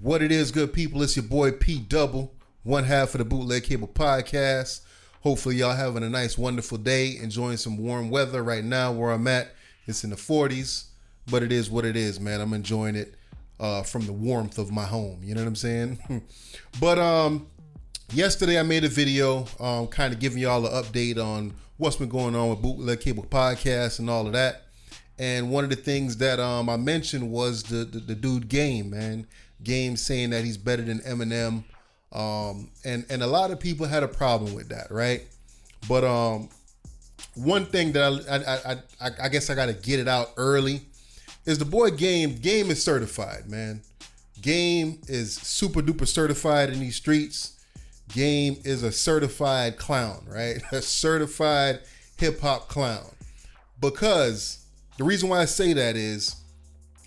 What it is, good people, it's your boy P Double, one half of the Bootleg Cable Podcast. Hopefully y'all having a nice, wonderful day, enjoying some warm weather. Right now where I'm at, it's in the 40s, but it is what it is, man. I'm enjoying it from the warmth of my home, you know what I'm saying? But yesterday I made a video kind of giving y'all an update on what's been going on with Bootleg Cable Podcast and all of that. And one of the things that I mentioned was the dude Game, man. Game saying that he's better than Eminem. And a lot of people had a problem with that, right? But one thing that I guess I got to get it out early is the boy Game. Game is certified, man. Game is super duper certified in these streets. Game is a certified clown, right? A certified hip hop clown. Because the reason why I say that is,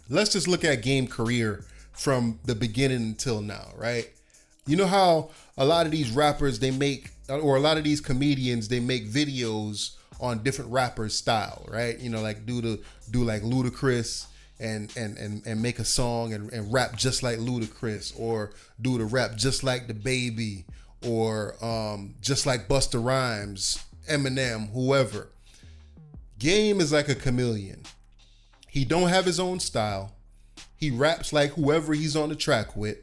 let's just look at Game career from the beginning until now, right? You know how a lot of these rappers, they make, or a lot of these comedians, they make videos on different rappers' style, right? You know, like do like Ludacris and make a song and rap just like Ludacris, or do the rap just like the Baby, or just like Busta Rhymes, Eminem, whoever. Game is like a chameleon. He don't have his own style. He raps like whoever he's on the track with,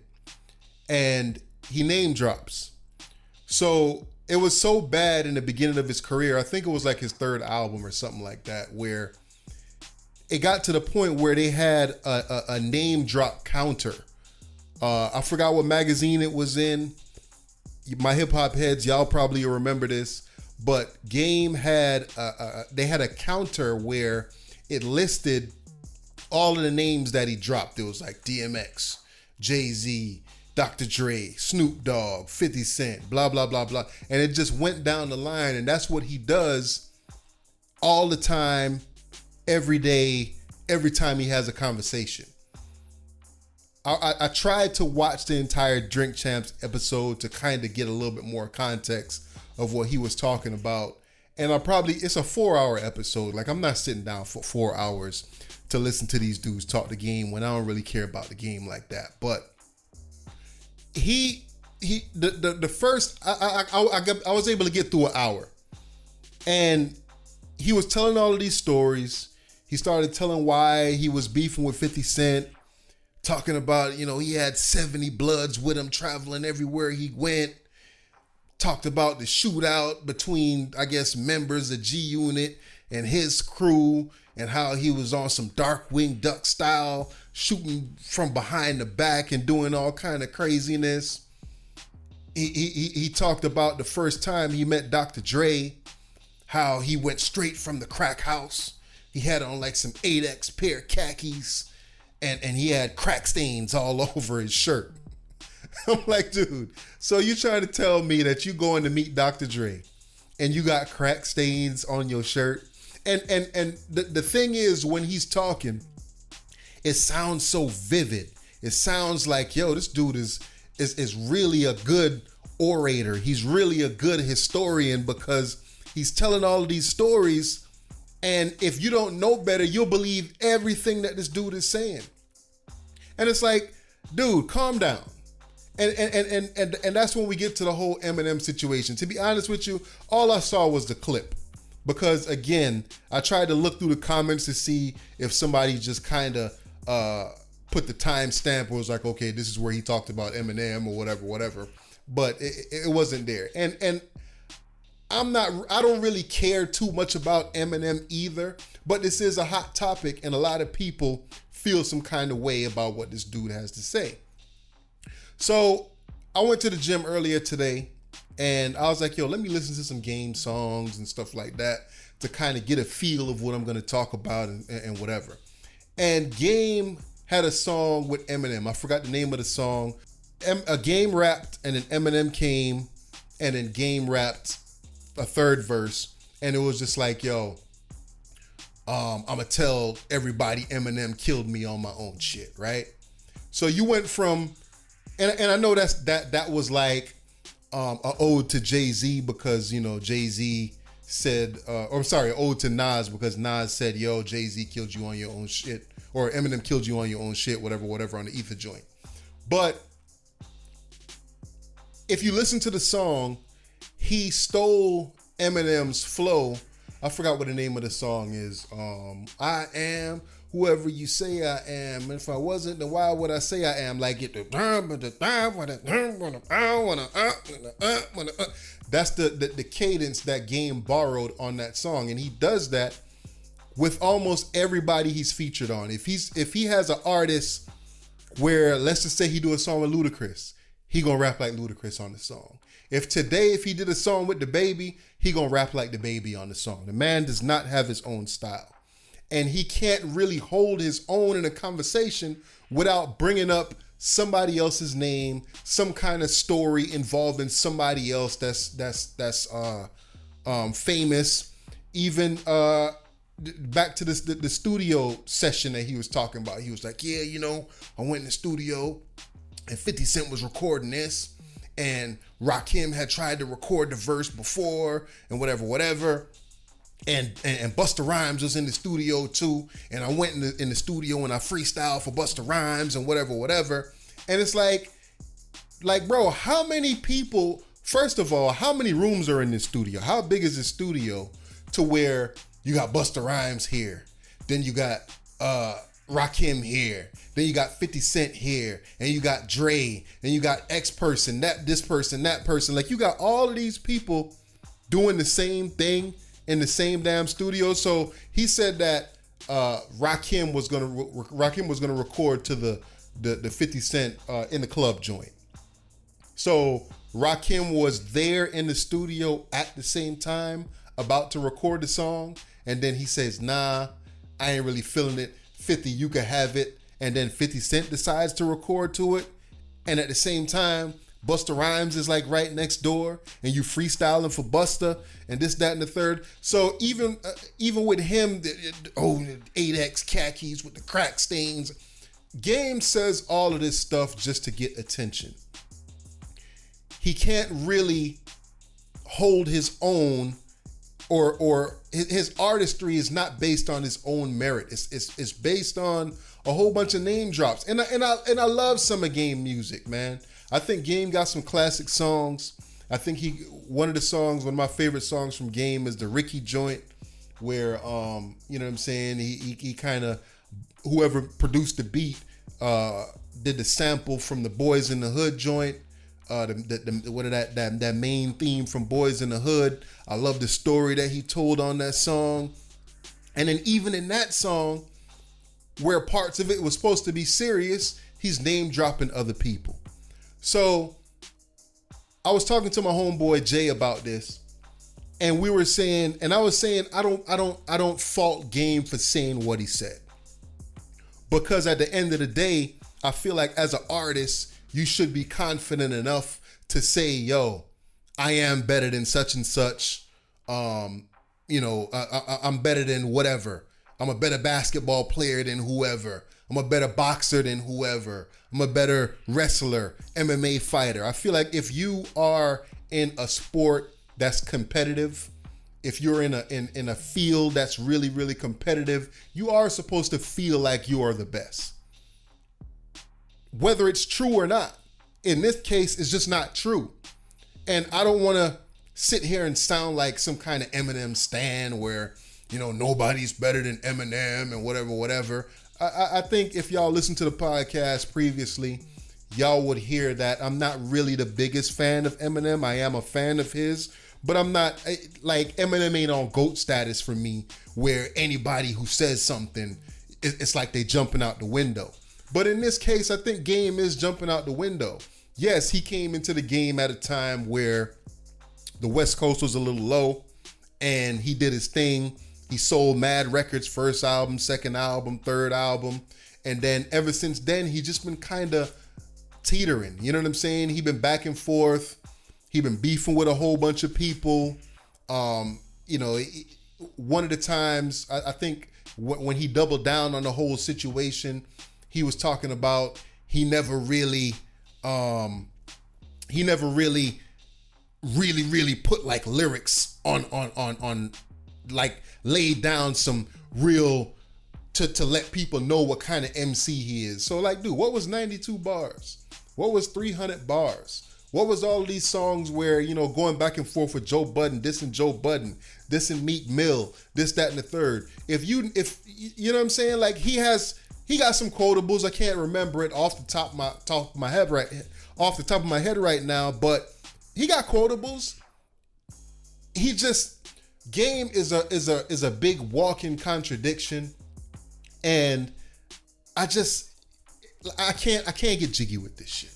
and he name drops. So it was so bad in the beginning of his career. I think it was like his third album or something like that, where it got to the point where they had a name drop counter. I forgot what magazine it was in. My hip hop heads, y'all probably remember this, but Game had they had a counter where it listed all of the names that he dropped. It was like DMX, Jay-Z, Dr. Dre, Snoop Dogg, 50 Cent, blah, blah, blah, blah. And it just went down the line. And that's what he does all the time, every day, every time he has a conversation. I tried to watch the entire Drink Champs episode to kind of get a little bit more context of what he was talking about. And it's a 4-hour episode. Like, I'm not sitting down for 4 hours to listen to these dudes talk the game when I don't really care about the game like that. But the first, I was able to get through an hour, and he was telling all of these stories. He started telling why he was beefing with 50 Cent, talking about, you know, he had 70 Bloods with him traveling everywhere he went. Talked about the shootout between, I guess, members of G Unit and his crew, and how he was on some Darkwing Duck style, shooting from behind the back and doing all kind of craziness. He talked about the first time he met Dr. Dre, how he went straight from the crack house. He had on like some 8X pair of khakis, and he had crack stains all over his shirt. I'm like, dude, so you trying to tell me that you going to meet Dr. Dre and you got crack stains on your shirt? And the thing is, when he's talking, it sounds so vivid. It sounds like, yo, this dude is really a good orator. He's really a good historian, because he's telling all of these stories, and if you don't know better, you'll believe everything that this dude is saying. And it's like, dude, calm down. And that's when we get to the whole Eminem situation. To be honest with you, all I saw was the clip. Because again, I tried to look through the comments to see if somebody just kind of put the timestamp or was like, okay, this is where he talked about Eminem or whatever. But it wasn't there. And I don't really care too much about Eminem either, but this is a hot topic and a lot of people feel some kind of way about what this dude has to say. So I went to the gym earlier today, and I was like, yo, let me listen to some Game songs and stuff like that to kind of get a feel of what I'm going to talk about and whatever. And Game had a song with Eminem. I forgot the name of the song. A Game rapped, and then Eminem came, and then Game rapped a third verse. And it was just like, yo, I'm going to tell everybody Eminem killed me on my own shit, right? So you went from, and I know that was like, an ode to Jay-Z, because, you know, Jay-Z said, ode to Nas, because Nas said, yo, Jay-Z killed you on your own shit, or Eminem killed you on your own shit, whatever, on the Ether joint. But if you listen to the song, he stole Eminem's flow. I forgot what the name of the song is. I am whoever you say I am. And if I wasn't, then why would I say I am? Like it. That's the cadence that Game borrowed on that song, and he does that with almost everybody he's featured on. If he has an artist where, let's just say he do a song with Ludacris, he gonna rap like Ludacris on the song. If he did a song with DaBaby, he gonna rap like DaBaby on the song. The man does not have his own style. And he can't really hold his own in a conversation without bringing up somebody else's name, some kind of story involving somebody else that's famous. Even back to the studio session that he was talking about. He was like, yeah, I went in the studio and 50 Cent was recording this, and Rakim had tried to record the verse before, and whatever. And Busta Rhymes was in the studio too, and I went in the studio and I freestyled for Busta Rhymes and whatever. And it's like, bro, how many people? First of all, how many rooms are in this studio? How big is this studio to where you got Busta Rhymes here, then you got Rakim here, then you got 50 Cent here, and you got Dre, and you got X person, this person, that person. Like, you got all of these people doing the same thing in the same damn studio. So he said that Rakim was gonna record to the 50 Cent in the club joint. So Rakim was there in the studio at the same time about to record the song, and then he says, nah, I ain't really feeling it. 50, you can have it. And then 50 Cent decides to record to it, and at the same time, Busta Rhymes is like right next door, and you freestyling for Busta, and this, that, and the third. So even with him, 8X khakis with the crack stains, Game says all of this stuff just to get attention. He can't really hold his own, or his artistry is not based on his own merit. It's based on a whole bunch of name drops. And I love some of Game music, man. I think Game got some classic songs. I think one of my favorite songs from Game is the Ricky joint, where you know what I'm saying, he kind of, whoever produced the beat did the sample from the Boys in the Hood joint, that main theme from Boys in the Hood. I love the story that he told on that song. And then even in that song, where parts of it was supposed to be serious, he's name dropping other people. So I was talking to my homeboy Jay about this, and we were saying, and I was saying, I don't fault Game for saying what he said, because at the end of the day, I feel like as an artist, you should be confident enough to say, yo, I am better than such and such. I'm better than whatever. I'm a better basketball player than whoever. I'm a better boxer than whoever. I'm a better wrestler, MMA fighter. I feel like if you are in a sport that's competitive, if you're in a field that's really, really competitive, you are supposed to feel like you are the best. Whether it's true or not. In this case, it's just not true. And I don't want to sit here and sound like some kind of Eminem stan where, nobody's better than Eminem and whatever. I think if y'all listened to the podcast previously, y'all would hear that I'm not really the biggest fan of Eminem. I am a fan of his, but I'm not, like, Eminem ain't on GOAT status for me, where anybody who says something, it's like they jumping out the window. But in this case, I think Game is jumping out the window. Yes, he came into the game at a time where the West Coast was a little low, and he did his thing. He sold mad records, first album, second album, third album. And then ever since then, he just been kind of teetering. You know what I'm saying? He been back and forth. He been beefing with a whole bunch of people. One of the times, I think when he doubled down on the whole situation, he was talking about he never really put like lyrics on like laid down some real to let people know what kind of MC he is. So like, dude, what was 92 bars? What was 300 bars? What was all of these songs where, you know, going back and forth with Joe Budden, dissing Joe Budden, dissing Meek Mill, this, that, and the third. If you know what I'm saying? Like he got some quotables. I can't remember it off the top of my head right now, but he got quotables. He just, Game is a big walking contradiction, and I can't get jiggy with this shit.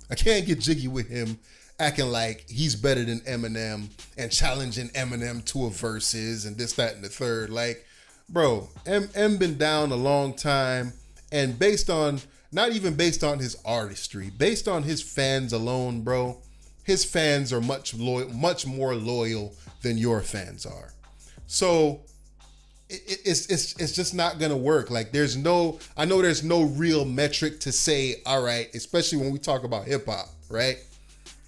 I can't get jiggy with him acting like he's better than Eminem and challenging Eminem to a verses and this, that, and the third. Like, bro, M been down a long time, and not even based on his artistry, based on his fans alone, bro. His fans are much more loyal than your fans are. So it's just not gonna work. Like I know there's no real metric to say, all right, especially when we talk about hip hop, right?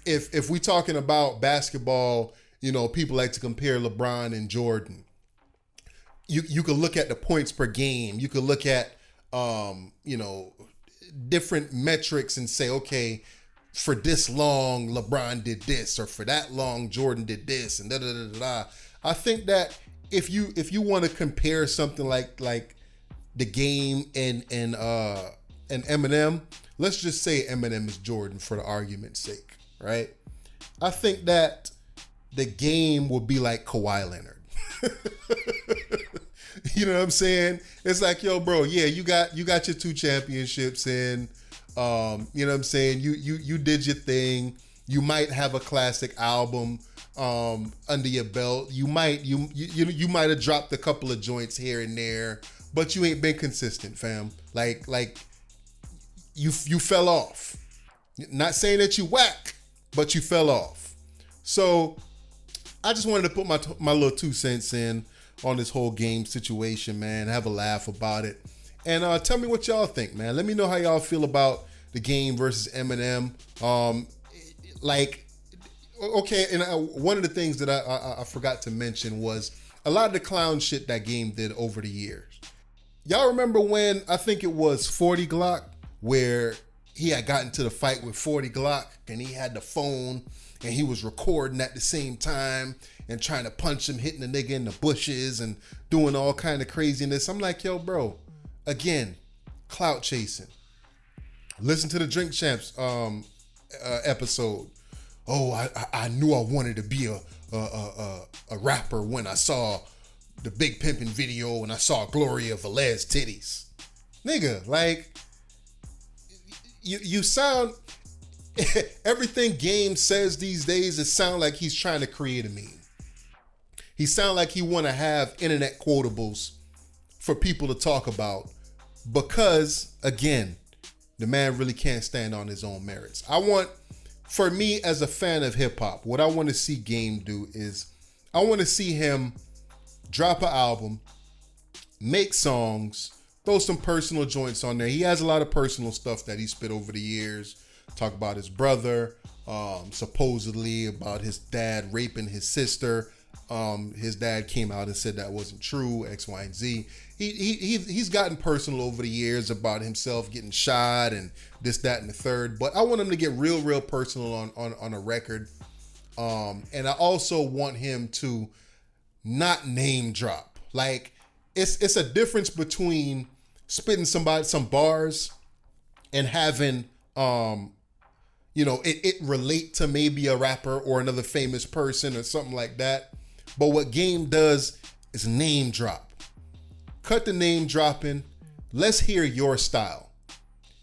If we talking about basketball, you know, people like to compare LeBron and Jordan. You could look at the points per game. You could look at you know, different metrics and say, okay, for this long LeBron did this, or for that long Jordan did this, and da da da da da. I think that if you want to compare something like the Game and Eminem, let's just say Eminem is Jordan for the argument's sake, right? I think that the Game would be like Kawhi Leonard. You know what I'm saying? It's like, yo, bro, yeah, you got your 2 championships in. You know what I'm saying? You did your thing. You might have a classic album under your belt. You might have dropped a couple of joints here and there, but you ain't been consistent, fam. Like you fell off. Not saying that you whack, but you fell off. So I just wanted to put my little 2 cents in on this whole Game situation, man. Have a laugh about it. And tell me what y'all think, man. Let me know how y'all feel about the Game versus Eminem. Like, okay, and one of the things that I forgot to mention was a lot of the clown shit that Game did over the years. Y'all remember when, I think it was 40 Glock, where he had gotten to the fight with 40 Glock, and he had the phone, and he was recording at the same time and trying to punch him, hitting the nigga in the bushes and doing all kind of craziness. I'm like, yo, bro, again, clout chasing. Listen to the Drink Champs episode. Oh, I knew I wanted to be a rapper when I saw the Big Pimpin' video and I saw Gloria Velez titties. Nigga, like, you sound, everything Game says these days, it sound like he's trying to create a meme. He sound like he want to have internet quotables for people to talk about because, again, the man really can't stand on his own merits. For me as a fan of hip hop, what I want to see Game do is I want to see him drop an album, make songs, throw some personal joints on there. He has a lot of personal stuff that he spit over the years. Talk about his brother, supposedly about his dad raping his sister. His dad came out and said that wasn't true, X, Y, and Z. He's gotten personal over the years about himself getting shot and this, that, and the third. But I want him to get real personal on a record. And I also want him to not name drop. Like, it's a difference between spitting some bars and having it relate to maybe a rapper or another famous person or something like that. But what Game does is name drop. Cut the name dropping. Let's hear your style.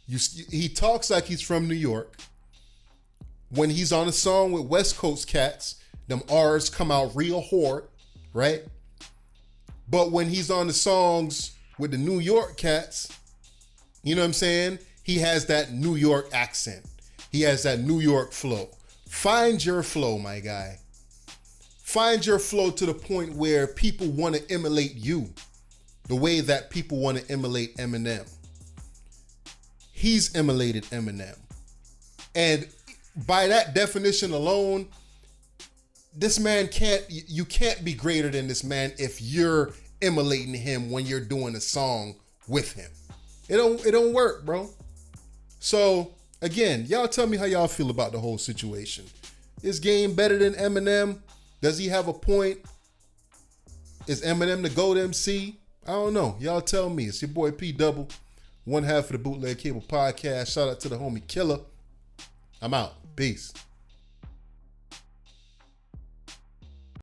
He talks like he's from New York. When he's on a song with West Coast cats, them R's come out real hard, right? But when he's on the songs with the New York cats, you know what I'm saying? He has that New York accent. He has that New York flow. Find your flow, my guy. Find your flow to the point where people want to emulate you the way that people want to emulate Eminem. He's emulated Eminem. And by that definition alone, you can't be greater than this man if you're emulating him when you're doing a song with him. It don't work, bro. So again, y'all tell me how y'all feel about the whole situation. Is Game better than Eminem? Does he have a point? Is Eminem the GOAT MC? I don't know. Y'all tell me. It's your boy P Double, one half of the Bootleg Cable Podcast. Shout out to the homie Killer. I'm out. Peace.